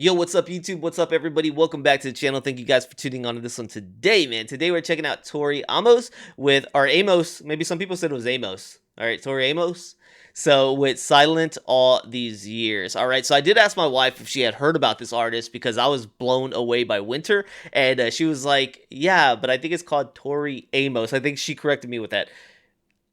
Yo, what's up, YouTube? What's up, everybody? Welcome back to the channel. Thank you guys for tuning on to this one today, man. Today we're checking out Tori Amos with our Amos. Maybe some people said it was Amos. All right, Tori Amos. So with Silent All These Years. All right, so I did ask my wife if she had heard about this artist because I was blown away by Winter, and she was like, "Yeah, but I think it's called Tori Amos." I think she corrected me with that.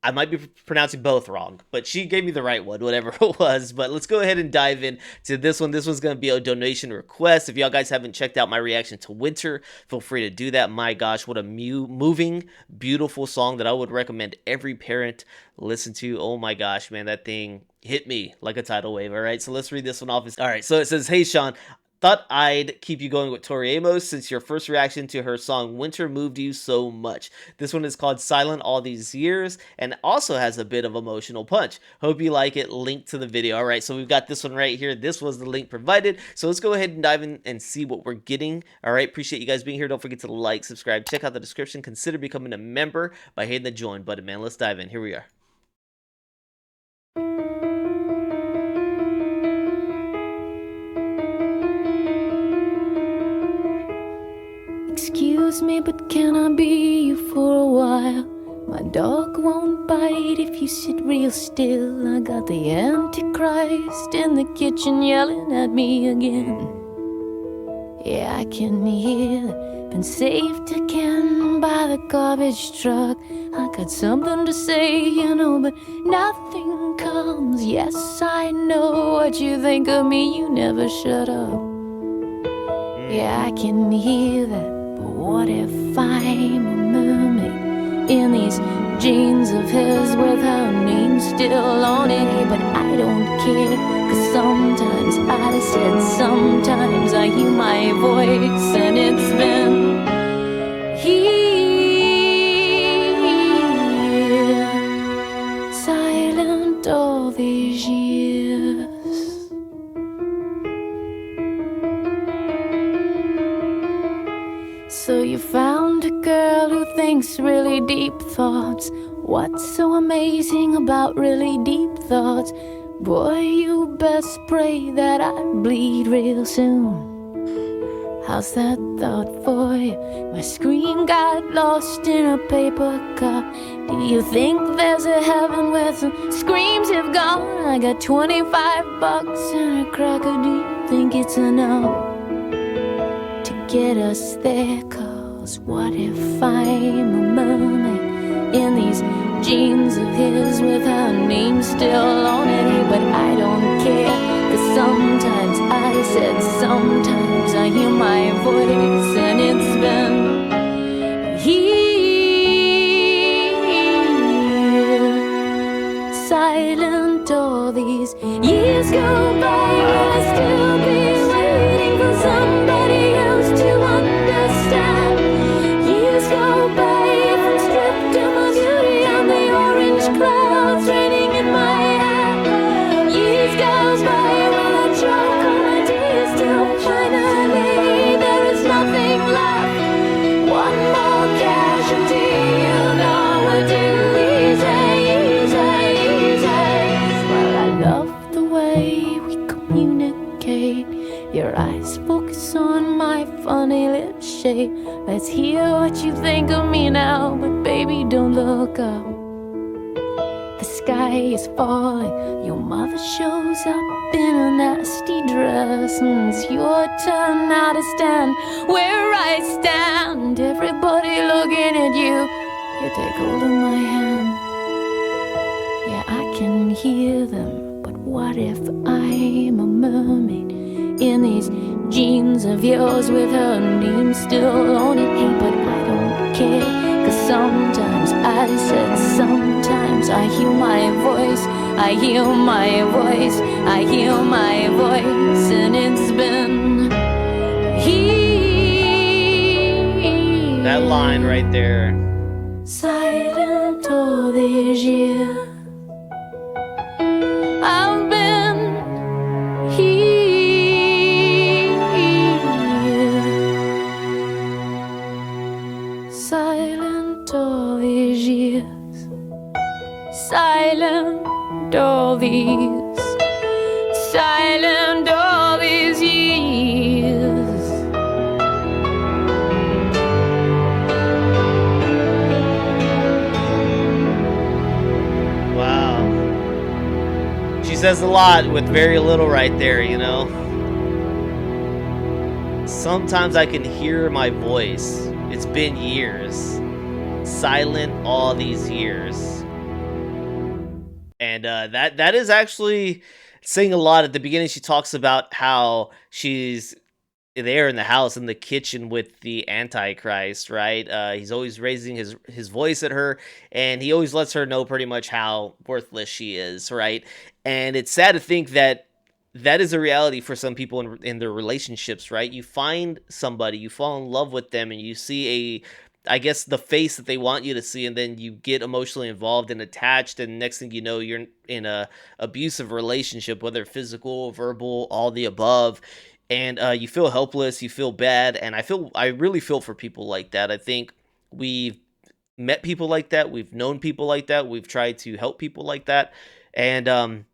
I might be pronouncing both wrong, but she gave me the right one, whatever it was. But let's go ahead and dive in to this one. This one's going to be a donation request. If y'all guys haven't checked out my reaction to Winter, feel free to do that. My gosh, what a moving, beautiful song that I would recommend every parent listen to. Oh my gosh, man, that thing hit me like a tidal wave. All right, so let's read this one off. All right, so it says, "Hey, Sean. Thought I'd keep you going with Tori Amos since your first reaction to her song Winter moved you so much. This one is called Silent All These Years and also has a bit of emotional punch. Hope you like it. Link to the video." All right, so we've got this one right here. This was the link provided. So let's go ahead and dive in and see what we're getting. All right, appreciate you guys being here. Don't forget to like, subscribe, check out the description. Consider becoming a member by hitting the join button, man. Let's dive in. Here we are. Excuse me, but can I be you for a while? My dog won't bite if you sit real still. I got the Antichrist in the kitchen yelling at me again. Yeah, I can hear it. Been saved again by the garbage truck. I got something to say, but nothing comes. Yes, I know what you think of me. You never shut up. Yeah, I can hear that. But what if I'm a mermaid in these jeans of his with her name still on it? Hey, but I don't care, 'cause sometimes I said sometimes I hear my voice and it's been here, silent all these years. So you found a girl who thinks really deep thoughts. What's so amazing about really deep thoughts? Boy, you best pray that I bleed real soon. How's that thought for you? My scream got lost in a paper cup. Do you think there's a heaven where some screams have gone? I got 25 bucks and a cracker. Do you think it's enough to get us there? 'Cause what if I'm a mermaid in these jeans of his with her name still on it? Hey, but I don't care, 'cause sometimes I said sometimes I hear my voice and it's been here, silent all these years go by. Will I still be waiting for somebody else to understand? Years go by if I'm stripped of my beauty and the orange clouds raining in my hand. Years goes by when I choke on my tears till finally there is nothing left. One more casualty, you know we're too easy. Well, I love the way we communicate. Your eyes focus on my funny lip shape. Let's hear what you think of me now, but baby, don't look up. The sky is falling. Your mother shows up in a nasty dress, and it's your turn now to stand where I stand. Everybody looking at you. You take hold of my hand. Yeah, I can hear them. But what if I'm a mermaid in these jeans of yours with her name still on it? Hey, but I don't care, 'cause sometimes I said sometimes I hear my voice, I hear my voice, I hear my voice, and it's been here. That line right there. Silent all these years. I've been here, silent all these years, silent all these, silent all these years. She says a lot with very little right there, you know? Sometimes I can hear my voice. It's been years. Silent all these years. And that is actually saying a lot. At the beginning, she talks about how she's there in the house in the kitchen with the Antichrist, right? He's always raising his voice at her, and he always lets her know pretty much how worthless she is, right? And it's sad to think that that is a reality for some people in their relationships, right? You find somebody, you fall in love with them, and you see I guess the face that they want you to see, and then you get emotionally involved and attached, and next thing you know, you're in a abusive relationship, whether physical, verbal, all the above, and you feel helpless, you feel bad, and I really feel for people like that. I think we've met people like that, we've known people like that, we've tried to help people like that, and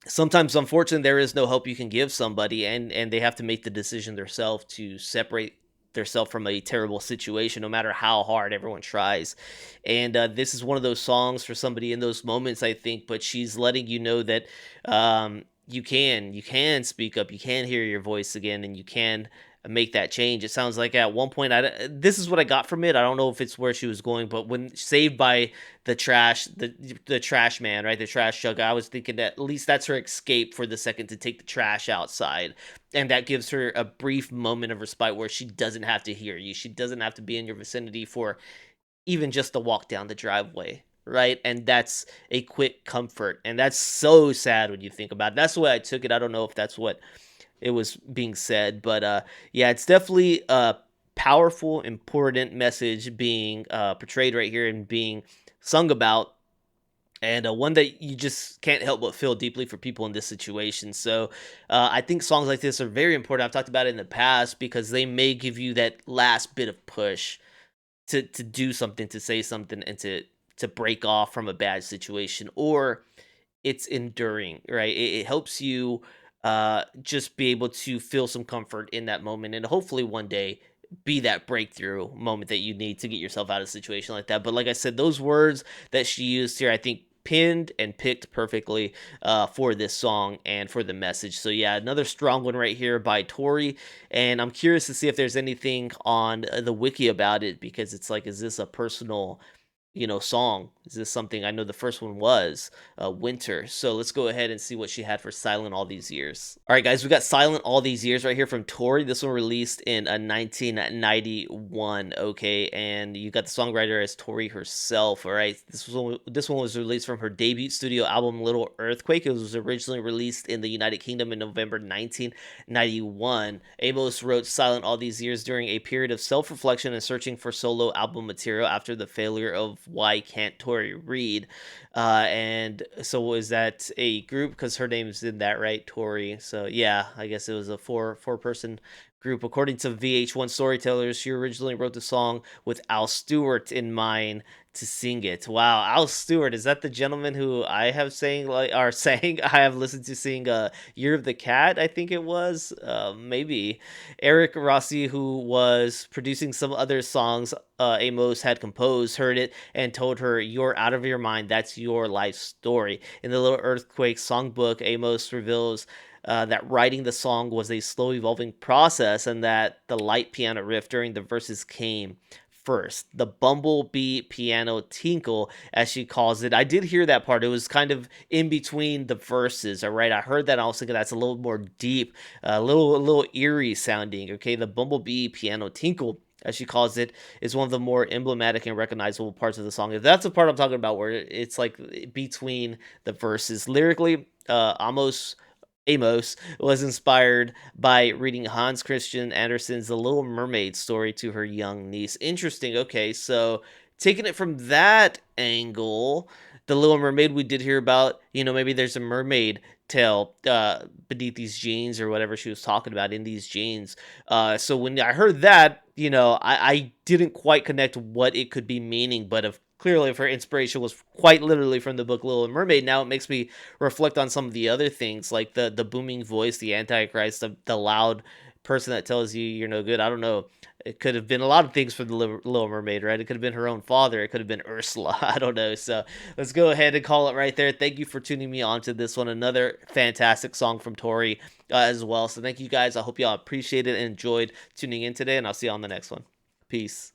sometimes unfortunately there is no help you can give somebody, and they have to make the decision themselves to separate themselves from a terrible situation no matter how hard everyone tries. And this is one of those songs for somebody in those moments, I think, but she's letting you know that you can speak up, you can hear your voice again, and you can make that change. It sounds like at one point, this is what I got from it. I don't know if it's where she was going, but when saved by the trash man, right, the trash jug, I was thinking that at least that's her escape for the second to take the trash outside, and that gives her a brief moment of respite where she doesn't have to hear you, she doesn't have to be in your vicinity for even just to walk down the driveway, right? And that's a quick comfort, and that's so sad when you think about it. That's the way I took it. I don't know if that's what it was being said, but yeah, it's definitely a powerful, important message being portrayed right here and being sung about, and one that you just can't help but feel deeply for people in this situation. So I think songs like this are very important. I've talked about it in the past because they may give you that last bit of push to do something, to say something, and to break off from a bad situation, or it's enduring, right? It helps you just be able to feel some comfort in that moment, and hopefully one day be that breakthrough moment that you need to get yourself out of a situation like that. But like I said, those words that she used here, I think pinned and picked perfectly for this song and for the message. So yeah, another strong one right here by Tori, and I'm curious to see if there's anything on the wiki about it, because it's like, is this a personal song? Is this something? I know the first one was Winter. So let's go ahead and see what she had for Silent All These Years. All right, guys, we got Silent All These Years right here from Tori. This one released in 1991. Okay, and you got the songwriter as Tori herself. All right, this one was released from her debut studio album Little Earthquake. It was originally released in the United Kingdom in November 1991. Amos wrote Silent All These Years during a period of self-reflection and searching for solo album material after the failure of Why Can't Tori Read? And so was that a group? Because her name's in that, right? Tori. So yeah, I guess it was a four-person group. According to VH1 Storytellers, she originally wrote the song with Al Stewart in mind to sing it. Wow, Al Stewart, is that the gentleman who I have saying I have listened to sing Year of the Cat, I think it was. Maybe Eric Rossi, who was producing some other songs Amos had composed, heard it and told her, "You're out of your mind. That's your life story." In the Little Earthquake songbook, Amos reveals that writing the song was a slow evolving process, and that the light piano riff during the verses came first. The bumblebee piano tinkle, as she calls it. I did hear that part. It was kind of in between the verses. All right, I heard that. And I was thinking that's a little more deep, a little eerie sounding. Okay, the bumblebee piano tinkle, as she calls it, is one of the more emblematic and recognizable parts of the song. If that's the part I'm talking about, where it's like between the verses. Lyrically, Amos was inspired by reading Hans Christian Andersen's The Little Mermaid story to her young niece. Interesting. Okay, so taking it from that angle, The Little Mermaid, we did hear about, maybe there's a mermaid tail beneath these jeans, or whatever she was talking about in these jeans. So when I heard that, I didn't quite connect what it could be meaning, but clearly if her inspiration was quite literally from the book Little Mermaid, now it makes me reflect on some of the other things, like the booming voice, the Antichrist, the loud person that tells you you're no good. I don't know. It could have been a lot of things for the Little Mermaid, right? It could have been her own father. It could have been Ursula. I don't know. So let's go ahead and call it right there. Thank you for tuning me on to this one. Another fantastic song from Tori as well. So thank you guys. I hope y'all appreciated and enjoyed tuning in today, and I'll see you on the next one. Peace.